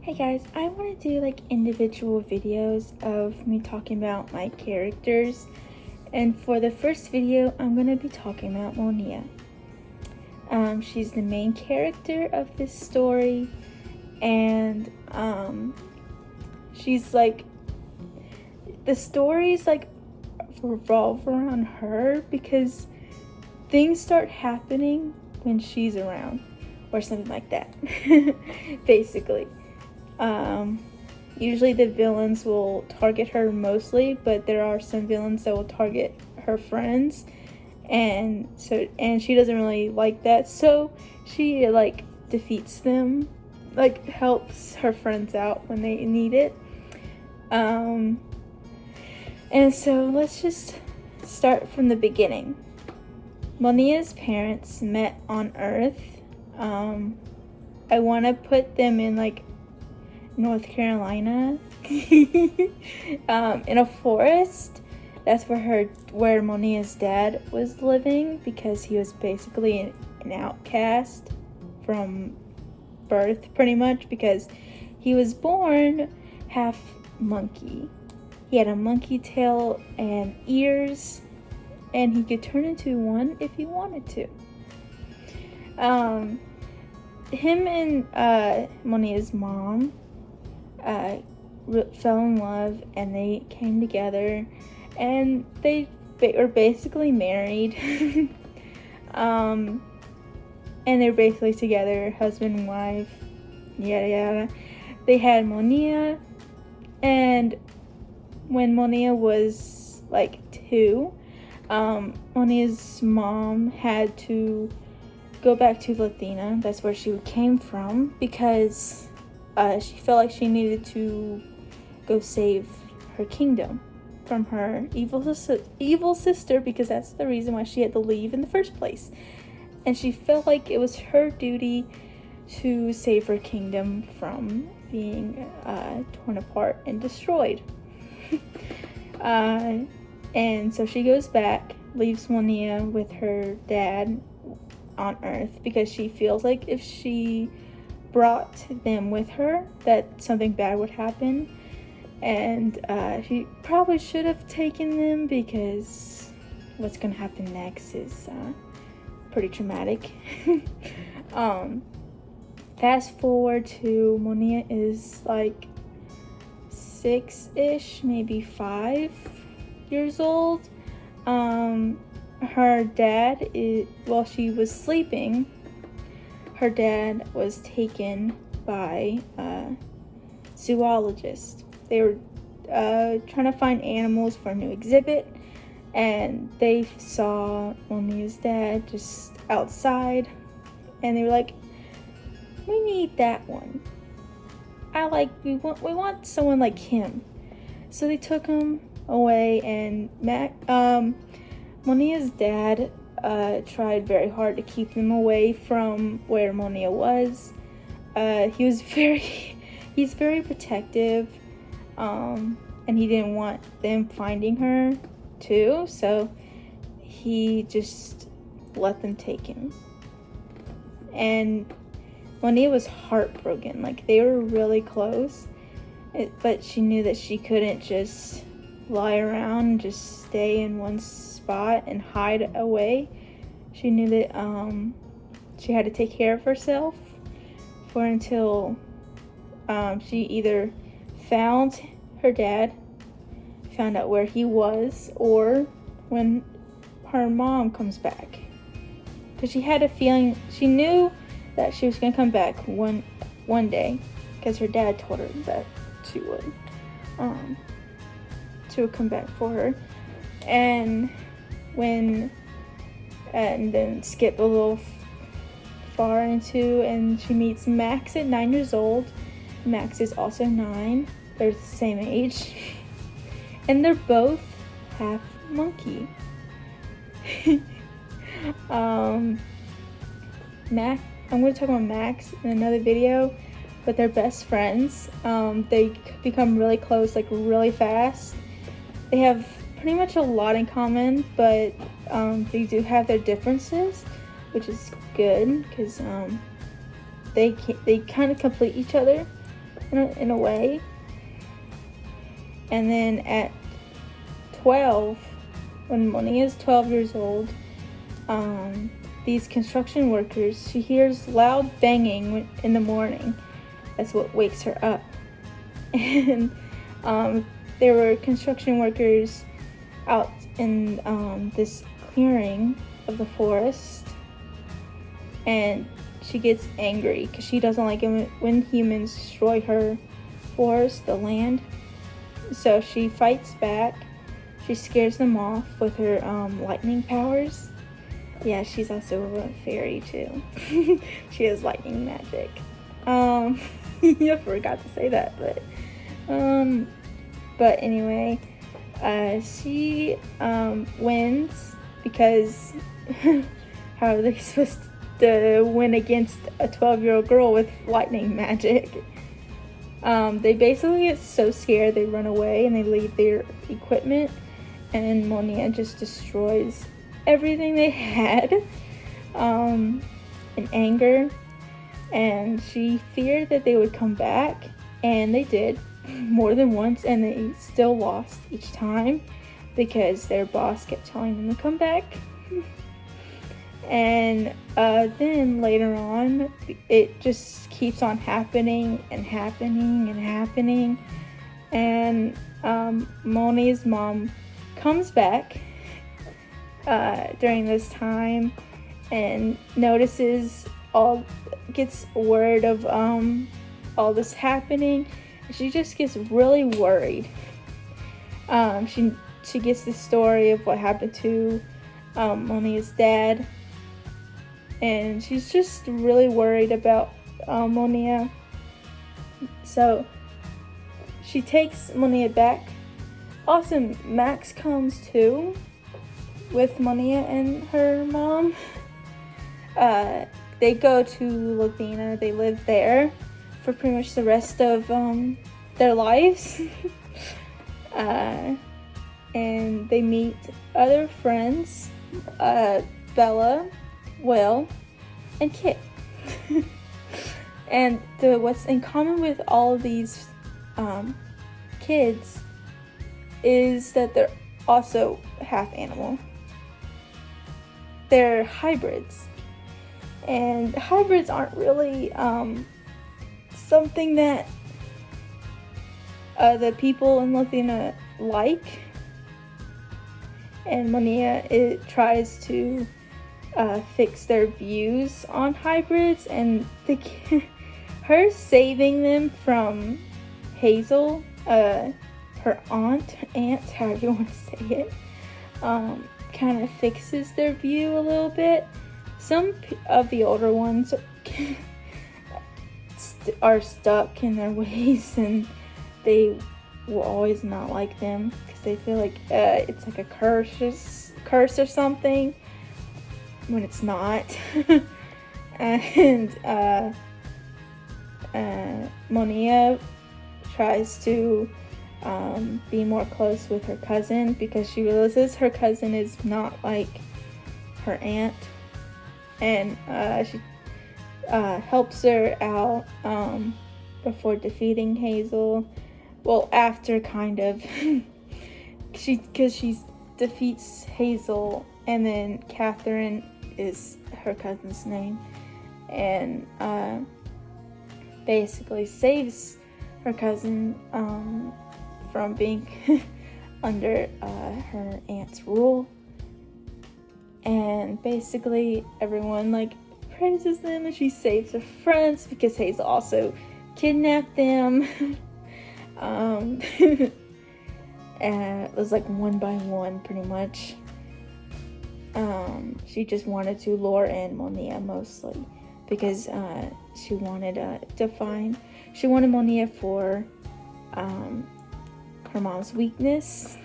Hey guys, I want to do like individual videos of me talking about my characters. And for the first video, I'm going to be talking about Monea. She's the main character of this story, and she's like, the stories like revolve around her because things start happening when she's around, or something like that, basically. Usually the villains will target her mostly, but there are some villains that will target her friends, and she doesn't really like that, so she like defeats them, like helps her friends out when they need it. And so let's just start from the beginning. Monea's parents met on Earth. I want to put them in like North Carolina, in a forest. That's where Monea's dad was living, because he was basically an outcast from birth, pretty much, because he was born half monkey. He had a monkey tail and ears, and he could turn into one if he wanted to. Him and Monea's mom fell in love, and they came together, and they were basically married. And they're basically together, husband and wife, yada yada. They had Monea, and when Monea was like 2, Monea's mom had to go back to Latina. That's where she came from, because she felt like she needed to go save her kingdom from her evil sister, because that's the reason why she had to leave in the first place. And she felt like it was her duty to save her kingdom from being torn apart and destroyed. And so she goes back, leaves Monea with her dad on Earth, because she feels like if she brought them with her, that something bad would happen. And she probably should have taken them, because what's gonna happen next is pretty traumatic. Fast forward to Monea is like 6-ish, maybe 5 years old. Her dad while she was sleeping, her dad was taken by a zoologist. They were trying to find animals for a new exhibit, and they saw Monea's dad just outside, and they were like, "We need that one. We want someone like him." So they took him away, and Monea's dad tried very hard to keep them away from where Monea was. He's very protective, and he didn't want them finding her too, so he just let them take him. And Monea was heartbroken. Like, they were really close, but she knew that she couldn't just lie around and just stay in one spot and hide away. She knew that she had to take care of herself until she either found her dad, found out where he was, or when her mom comes back. Because she had a feeling, she knew that she was going to come back one day, because her dad told her that she would come back for her. And then skip a little far into, and she meets Max at 9 years old. Max is also 9. They're the same age. And they're both half monkey. I'm going to talk about Max in another video, but they're best friends. They become really close, like really fast. They have pretty much a lot in common, but they do have their differences, which is good, because they kind of complete each other. in a way. And then at 12, when Monea is 12 years old, these construction workers, she hears loud banging in the morning. That's what wakes her up. And there were construction workers out in this clearing of the forest, and she gets angry because she doesn't like it when humans destroy her forest, the land. So she fights back. She scares them off with her lightning powers. Yeah, she's also a fairy too. She has lightning magic. I forgot to say that, but anyway, she wins because how are they supposed to win against a 12-year-old girl with lightning magic? They basically get so scared they run away and they leave their equipment, and Monea just destroys everything they had in anger. And she feared that they would come back, and they did more than once, and they still lost each time because their boss kept telling them to come back. And then later on, it just keeps on happening and happening and happening. And Monea's mom comes back during this time and gets word of all this happening. She just gets really worried. She gets the story of what happened to Monea's dad, and she's just really worried about Monea. So she takes Monea back. Also, Max comes too with Monea and her mom. They go to Lathina. They live there for pretty much the rest of their lives. And they meet other friends, Bella, Will, and Kit. And what's in common with all of these kids is that they're also half animal. They're hybrids. And hybrids aren't really something that the people in Lathina like. And Monea tries to fix their views on hybrids, and her saving them from Hazel, her aunt, however you want to say it, kind of fixes their view a little bit. Some of the older ones are stuck in their ways, and they will always not like them because they feel like it's like a curse or something, when it's not. And Monea tries to be more close with her cousin because she realizes her cousin is not like her aunt, and she helps her out before defeating Hazel. Well, after kind of she defeats Hazel, and then Catherine is her cousin's name, and basically saves her cousin from being under her aunt's rule. And basically everyone praises them, and she saves her friends because Hazel also kidnapped them. It was one by one pretty much. She just wanted to lure in Monea mostly because she wanted Monea for her mom's weakness.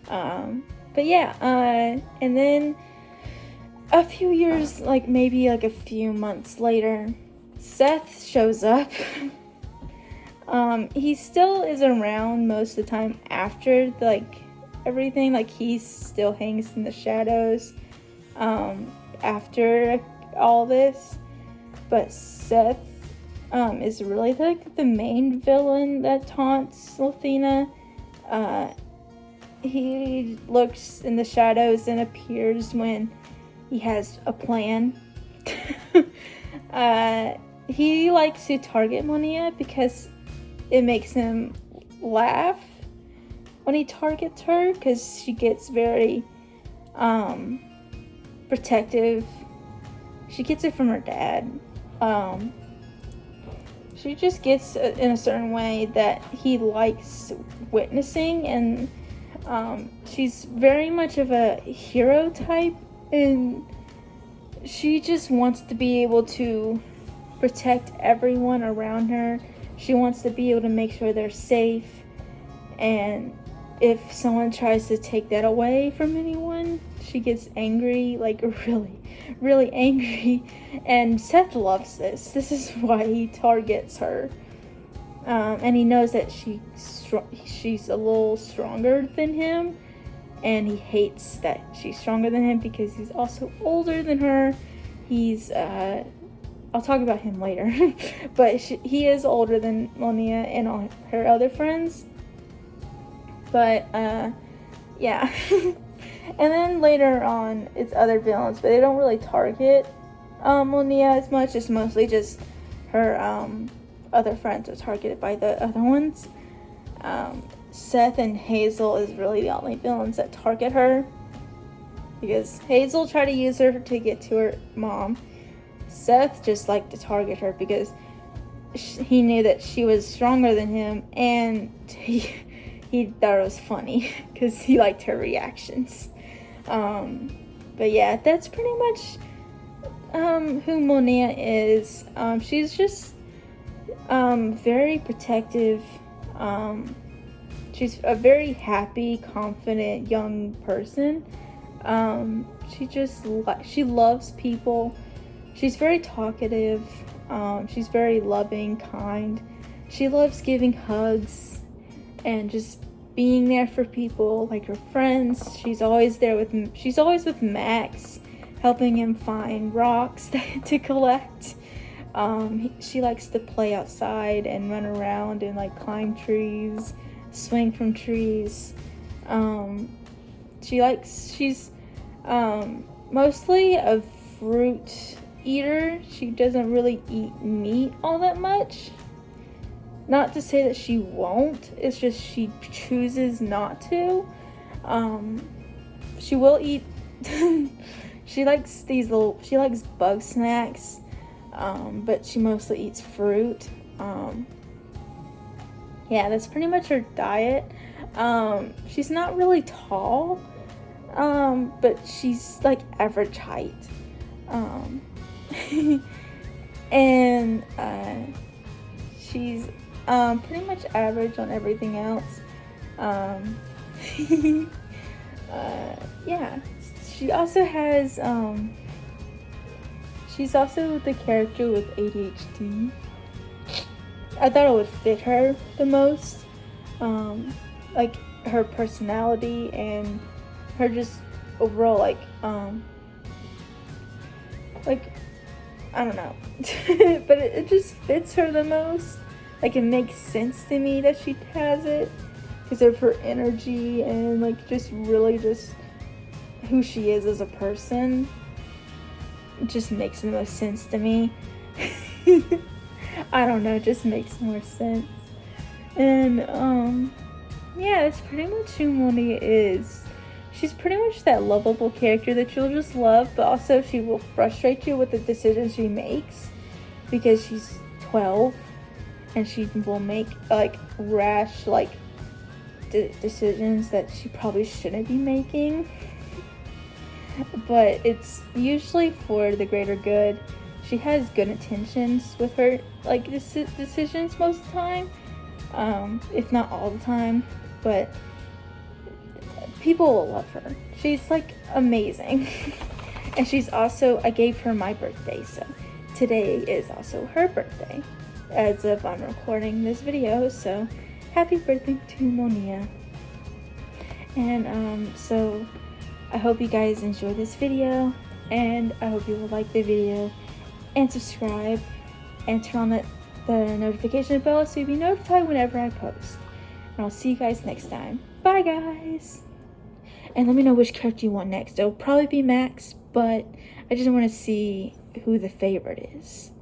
But yeah, and then a few years, maybe a few months later, Seth shows up. He still is around most of the time after everything. He still hangs in the shadows after all this. But Seth is really like the main villain that taunts Athena. He lurks in the shadows and appears when he has a plan. He likes to target Monea because it makes him laugh when he targets her, because she gets very protective. She gets it from her dad. She just gets in a certain way that he likes witnessing, and she's very much of a hero type, and she just wants to be able to protect everyone around her. She wants to be able to make sure they're safe, and if someone tries to take that away from anyone, she gets angry, like really, really angry. And Seth loves this. This is why he targets her. And he knows that she's a little stronger than him, and he hates that she's stronger than him because he's also older than her. He's I'll talk about him later, but he is older than Monea and all her other friends. But yeah. And then later on, it's other villains, but they don't really target Monea as much. It's mostly just her other friends are targeted by the other ones. Seth and Hazel is really the only villains that target her, because Hazel tried to use her to get to her mom. Seth just liked to target her because he knew that she was stronger than him, and he thought it was funny because he liked her reactions. But yeah, that's pretty much who Monea is. She's just very protective. She's a very happy, confident young person. She loves people. She's very talkative. She's very loving, kind. She loves giving hugs and just being there for people, like her friends. She's always with Max, helping him find rocks to collect. She likes to play outside and run around and like climb trees, swing from trees. She's mostly a fruit eater. She doesn't really eat meat all that much. Not to say that she won't, it's just she chooses not to. She will eat she likes bug snacks, but she mostly eats fruit. Yeah, that's pretty much her diet. She's not really tall, but she's like average height. And she's pretty much average on everything else. Yeah, she also has she's also the character with ADHD. I thought it would fit her the most, like her personality and her just overall like I don't know, but it just fits her the most. Like, it makes sense to me that she has it because of her energy and like just really just who she is as a person. It just makes the most sense to me. I don't know, it just makes more sense. And yeah, that's pretty much who Monea is. She's pretty much that lovable character that you'll just love, but also she will frustrate you with the decisions she makes because she's 12 and she will make like rash like decisions that she probably shouldn't be making. But it's usually for the greater good. She has good intentions with her like decisions most of the time, if not all the time, but people will love her. She's like amazing. And she's also, I gave her my birthday, so today is also her birthday as of I'm recording this video. So happy birthday to Monea. And so I hope you guys enjoy this video, and I hope you will like the video and subscribe and turn on that the notification bell so you'll be notified whenever I post. And I'll see you guys next time. Bye, guys! And let me know which character you want next. It'll probably be Max, but I just want to see who the favorite is.